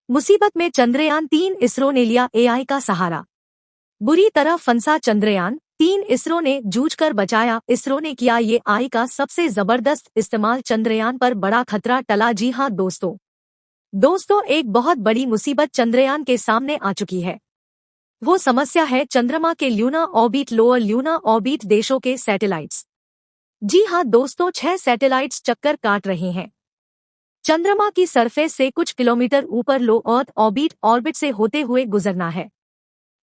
मुसीबत में चंद्रयान-3, इसरो ने लिया एआई का सहारा। बुरी तरह फंसा चंद्रयान-3, इसरो ने जूझकर बचाया। इसरो ने किया ये एआई का सबसे जबरदस्त इस्तेमाल, चंद्रयान पर बड़ा खतरा टला। जी हां दोस्तों, एक बहुत बड़ी मुसीबत चंद्रयान के सामने आ चुकी है। वो समस्या है चंद्रमा के lunar orbit, lower lunar orbit देशों के सैटेलाइट्स। जी हां दोस्तों, 6 सैटेलाइट्स चक्कर काट रहे हैं। चंद्रमा की सरफेस से कुछ किलोमीटर ऊपर लो अर्थ ऑर्बिट से होते हुए गुजरना है।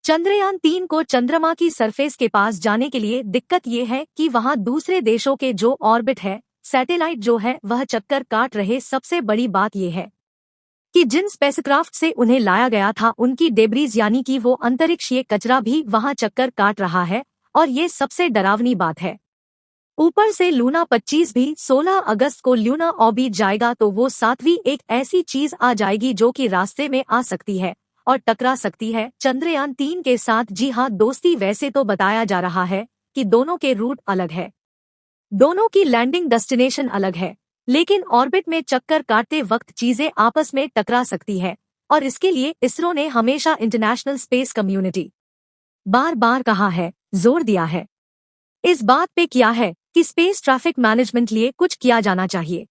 चंद्रयान-3 को चंद्रमा की सरफेस के पास जाने के लिए दिक्कत ये है कि वहां दूसरे देशों के जो ऑर्बिट है, सैटेलाइट जो है वह चक्कर काट रहे। सबसे बड़ी बात यह है कि जिन स्पेसक्राफ्ट से उन्हें लाया गया था उनकी डेब्रीज यानी कि वो अंतरिक्षीय कचरा भी वहां चक्कर काट रहा है। और ये सबसे डरावनी बात है। ऊपर से लूना 25 भी 16 अगस्त को ल्यूना ऑर्बिट जाएगा, तो वो 7वीं एक ऐसी चीज आ जाएगी जो कि रास्ते में आ सकती है और टकरा सकती है चंद्रयान-3 के साथ। जी हां दोस्ती, वैसे तो बताया जा रहा है कि दोनों के रूट अलग है, दोनों की लैंडिंग डेस्टिनेशन अलग है, लेकिन ऑर्बिट में चक्कर काटते वक्त चीजें आपस में टकरा सकती है। और इसके लिए इसरो ने हमेशा इंटरनेशनल स्पेस कम्युनिटी बार बार कहा है, जोर दिया है, इस बात पे किया है कि स्पेस ट्रैफिक मैनेजमेंट लिए कुछ किया जाना चाहिए।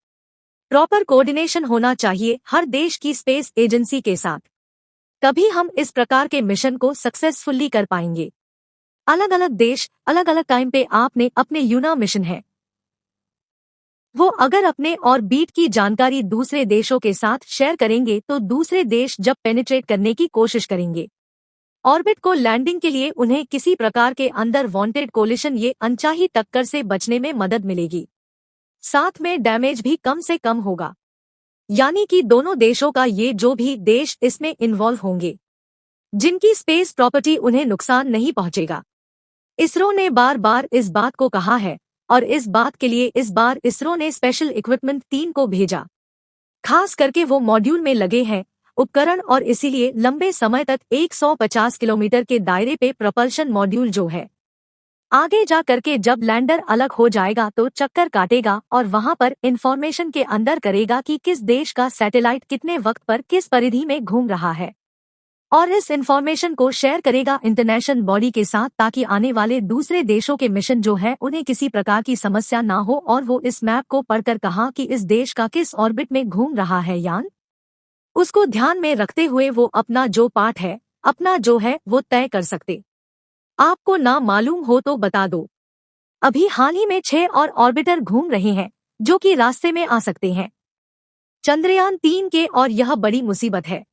प्रॉपर कोऑर्डिनेशन होना चाहिए हर देश की स्पेस एजेंसी के साथ, तभी हम इस प्रकार के मिशन को सक्सेसफुली कर पाएंगे। अलग अलग देश अलग अलग टाइम पे आपने अपने यूना मिशन है, वो अगर अपने और बीट की जानकारी दूसरे देशों के साथ शेयर करेंगे तो दूसरे देश जब पेनिट्रेट करने की कोशिश करेंगे ऑर्बिट को लैंडिंग के लिए, उन्हें किसी प्रकार के अंदर वांटेड कोलिशन ये अनचाही टक्कर से बचने में मदद मिलेगी। साथ में डैमेज भी कम से कम होगा, यानी कि दोनों देशों का, ये जो भी देश इसमें इन्वॉल्व होंगे, जिनकी स्पेस प्रॉपर्टी, उन्हें नुकसान नहीं पहुंचेगा। इसरो ने बार बार इस बात को कहा है और इस बात के लिए इस बार इसरो ने स्पेशल इक्विपमेंट 3 को भेजा। खास करके वो मॉड्यूल में लगे हैं उपकरण, और इसीलिए लंबे समय तक 150 किलोमीटर के दायरे पे प्रपल्शन मॉड्यूल जो है, आगे जा करके जब लैंडर अलग हो जाएगा तो चक्कर काटेगा और वहां पर इंफॉर्मेशन के अंदर करेगा कि किस देश का सैटेलाइट कितने वक्त पर किस परिधि में घूम रहा है, और इस इंफॉर्मेशन को शेयर करेगा इंटरनेशनल बॉडी के साथ, ताकि आने वाले दूसरे देशों के मिशन जो है उन्हें किसी प्रकार की समस्या ना हो। और वो इस मैप को पढ़कर कहा कि इस देश का किस ऑर्बिट में घूम रहा है यान, उसको ध्यान में रखते हुए वो अपना जो पार्ट है, अपना जो है वो तय कर सकते। आपको ना मालूम हो तो बता दो, अभी हाल ही में 6 और ऑर्बिटर घूम रहे हैं जो कि रास्ते में आ सकते हैं चंद्रयान-3 के, और यह बड़ी मुसीबत है,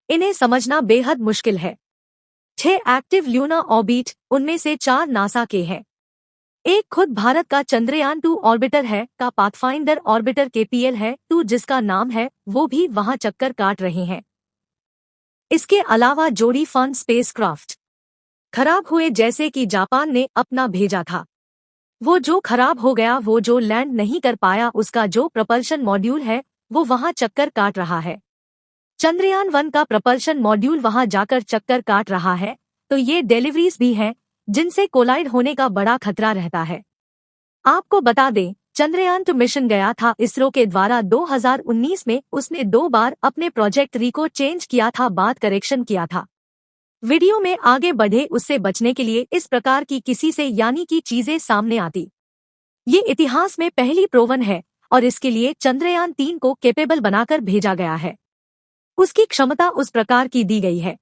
इन्हें समझना बेहद मुश्किल है। 6 एक्टिव ल्यूना ऑर्बिट, उनमें से 4 नासा के हैं। एक खुद भारत का चंद्रयान-2 ऑर्बिटर है, का पाथफाइंडर ऑर्बिटर KPL है 2 जिसका नाम है, वो भी वहां चक्कर काट रहे हैं। इसके अलावा जोड़ी फन स्पेसक्राफ्ट खराब हुए, जैसे कि जापान ने अपना भेजा था, वो जो खराब हो गया, वो जो लैंड नहीं कर पाया, उसका जो प्रपल्शन मॉड्यूल है वो वहां चक्कर काट रहा है। चंद्रयान-1 का प्रपल्शन मॉड्यूल वहां जाकर चक्कर काट रहा है। तो ये डिलीवरीज भी हैं जिनसे कोलाइड होने का बड़ा खतरा रहता है। आपको बता दें, चंद्रयान-2 मिशन गया था इसरो के द्वारा 2019 में, उसने 2 बार अपने प्रोजेक्ट को चेंज किया था, बात करेक्शन किया था। वीडियो में आगे बढ़े उससे बचने के लिए इस प्रकार की किसी से यानी कि चीजें सामने आती, ये इतिहास में पहली प्रोवन है, और इसके लिए चंद्रयान-3 को कैपेबल बनाकर भेजा गया है। उसकी क्षमता उस प्रकार की दी गई है,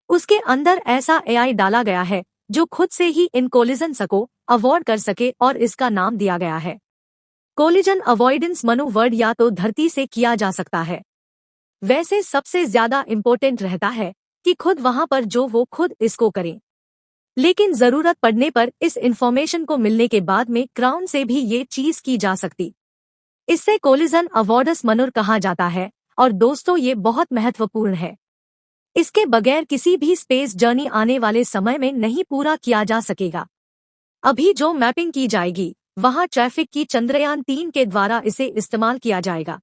उसके अंदर ऐसा एआई डाला गया है जो खुद से ही इन कोलिजन को अवॉइड कर सके, और इसका नाम दिया गया है कोलिजन अवॉइडेंस मनोवर्ड, या तो धरती से किया जा सकता है। वैसे सबसे ज्यादा इम्पोर्टेंट रहता है कि खुद वहां पर जो वो खुद इसको करें, लेकिन जरूरत पड़ने पर इस इंफॉर्मेशन को मिलने के बाद में क्राउन से भी ये चीज की जा सकती। इससे कोलिजन अवॉइडेंस मनोर कहा जाता है। और दोस्तों, ये बहुत महत्वपूर्ण है, इसके बगैर किसी भी स्पेस जर्नी आने वाले समय में नहीं पूरा किया जा सकेगा। अभी जो मैपिंग की जाएगी वहां ट्रैफिक की चंद्रयान-3 के द्वारा इसे इस्तेमाल किया जाएगा।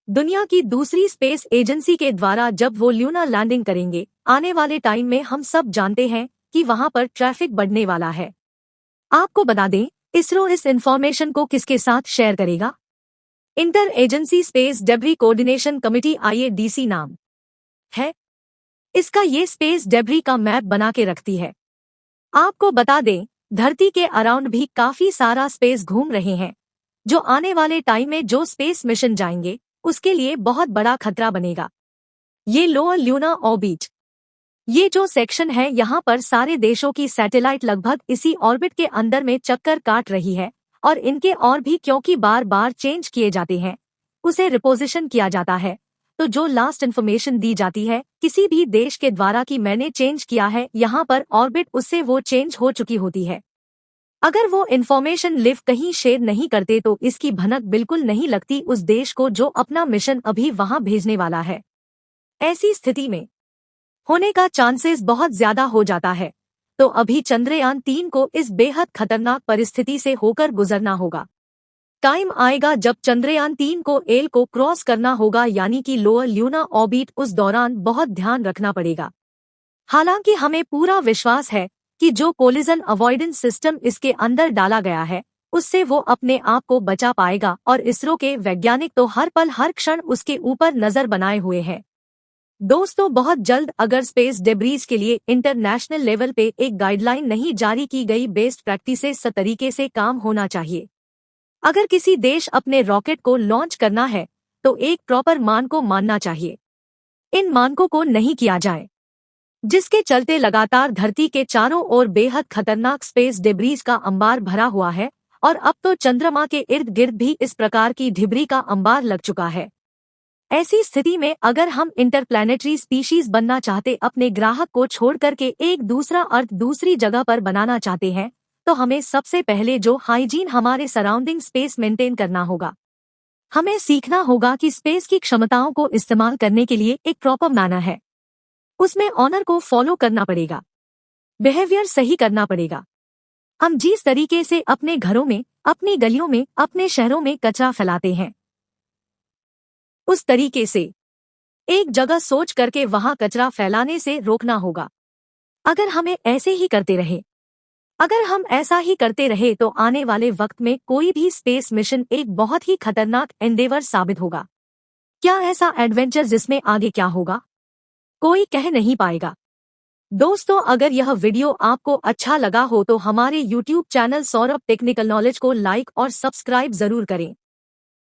दुनिया की दूसरी स्पेस एजेंसी के द्वारा जब वो ल्यूना लैंडिंग करेंगे आने वाले टाइम में, हम सब जानते हैं कि वहां पर ट्रैफिक बढ़ने वाला है। आपको बता दें, इसरो इस इंफॉर्मेशन को किसके साथ शेयर करेगा? Inter agency space debris coordination committee IADC नाम है। इसका ये स्पेस डेब्री का मैप बना के रखती है। आपको बता दें, धरती के अराउंड भी काफी सारा स्पेस घूम रहे हैं, जो आने वाले टाइम में जो स्पेस मिशन जाएंगे उसके लिए बहुत बड़ा खतरा बनेगा। ये लोअर ल्यूना ऑर्बिट, ये जो सेक्शन है यहाँ पर सारे देशों की सैटेलाइट लगभग इसी ऑर्बिट के अंदर में चक्कर काट रही है, और इनके और भी क्योंकि बार बार चेंज किए जाते हैं, उसे रिपोजिशन किया जाता है। तो जो लास्ट इन्फॉर्मेशन दी जाती है किसी भी देश के द्वारा कि मैंने चेंज किया है यहाँ पर ऑर्बिट, उससे वो चेंज हो चुकी होती है। अगर वो इन्फॉर्मेशन लिव कहीं शेयर नहीं करते तो इसकी भनक बिल्कुल नहीं लगती उस देश को जो अपना मिशन अभी वहां भेजने वाला है। ऐसी स्थिति में होने का चांसेस बहुत ज्यादा हो जाता है। तो अभी चंद्रयान-3 को इस बेहद खतरनाक परिस्थिति से होकर गुजरना होगा। टाइम आएगा जब चंद्रयान-3 को एल को क्रॉस करना होगा, यानी कि लोअर ल्यूना ऑर्बिट। उस दौरान बहुत ध्यान रखना पड़ेगा। हालांकि हमें पूरा विश्वास है कि जो कोलिजन अवॉइडेंस सिस्टम इसके अंदर डाला गया है उससे वो अपने आप को बचा पाएगा, और इसरो के वैज्ञानिक तो हर पल हर क्षण उसके ऊपर नजर बनाए हुए हैं। दोस्तों, बहुत जल्द अगर स्पेस डेब्रीज के लिए इंटरनेशनल लेवल पे एक गाइडलाइन नहीं जारी की गई, बेस्ट प्रैक्टिसेस तरीके से काम होना चाहिए। अगर किसी देश अपने रॉकेट को लॉन्च करना है तो एक प्रॉपर मान को मानना चाहिए। इन मानकों को नहीं किया जाए, जिसके चलते लगातार धरती के चारों ओर बेहद खतरनाक स्पेस डेब्रीज का अंबार भरा हुआ है, और अब तो चंद्रमा के इर्द गिर्द भी इस प्रकार की ढिबरी का अंबार लग चुका है। ऐसी स्थिति में अगर हम इंटरप्लैनेटरी स्पीशीज बनना चाहते, अपने ग्राहक को छोड़ करके एक दूसरा अर्थ दूसरी जगह पर बनाना चाहते हैं, तो हमें सबसे पहले जो हाइजीन हमारे सराउंडिंग स्पेस मेंटेन करना होगा। हमें सीखना होगा कि स्पेस की क्षमताओं को इस्तेमाल करने के लिए एक प्रॉपर मैनर है, उसमें ऑनर को फॉलो करना पड़ेगा, बिहेवियर सही करना पड़ेगा। हम जिस तरीके से अपने घरों में, अपनी गलियों में, अपने शहरों में कचरा फैलाते हैं, उस तरीके से एक जगह सोच करके वहां कचरा फैलाने से रोकना होगा। अगर हमें ऐसे ही करते रहे, अगर हम ऐसा ही करते रहे तो आने वाले वक्त में कोई भी स्पेस मिशन एक बहुत ही खतरनाक एंडेवर साबित होगा। क्या ऐसा एडवेंचर जिसमें आगे क्या होगा कोई कह नहीं पाएगा। दोस्तों, अगर यह वीडियो आपको अच्छा लगा हो तो हमारे YouTube channel Saurabh technical knowledge को लाइक और सब्सक्राइब जरूर करें।